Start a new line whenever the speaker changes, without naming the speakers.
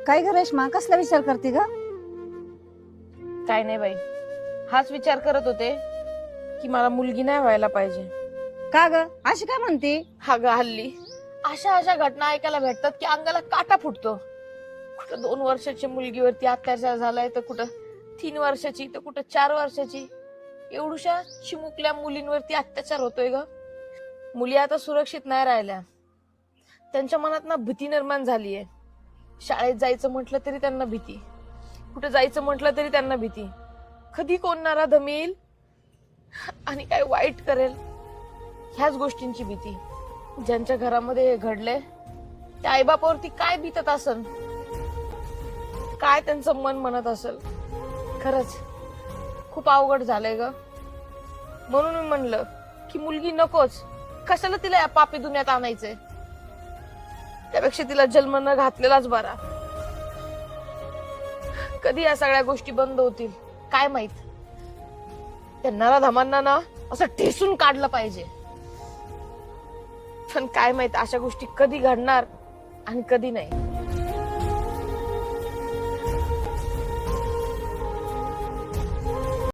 काय ग रेश्मा, कसला विचार करते ग?
काय नाही बाई, हाच विचार करत होते की मला मुलगी नाही व्हायला पाहिजे.
का ग अशी काय म्हणते?
हा ग, हल्ली अशा अशा घटना ऐकायला भेटतात की अंगाला काटा फुटतो. कुठं 2 वर्षाची मुलगीवरती अत्याचार झालाय, तर कुठं 3 वर्षाची, तर कुठं 4 वर्षाची. एवढूशा चिमुकल्या मुलींवरती अत्याचार होतोय ग. मुली आता सुरक्षित नाही राहिल्या. त्यांच्या मनात ना भीती निर्माण झालीये. शाळेत जायचं म्हटलं तरी त्यांना भीती, कुठं जायचं म्हटलं तरी त्यांना भीती. कधी कोण नराधम येईल आणि काय वाईट करेल, ह्याच गोष्टींची भीती. ज्यांच्या घरामध्ये हे घडले त्या आईबापावरती काय बीतत असल, काय त्यांचं मन म्हणत असेल. खरंच खूप अवघड झालंय ग. म्हणून मी म्हणलं की मुलगी नकोच, कशाला तिला या पापी दुनियात आणायचंय. त्यापेक्षा तिला जन्म न घातलेलाच बरा. कधी या सगळ्या गोष्टी बंद होतील काय माहित. त्या नराधमांना ना असं ठेसून काढलं पाहिजे. पण काय माहित अशा गोष्टी कधी घडणार आणि कधी नाही.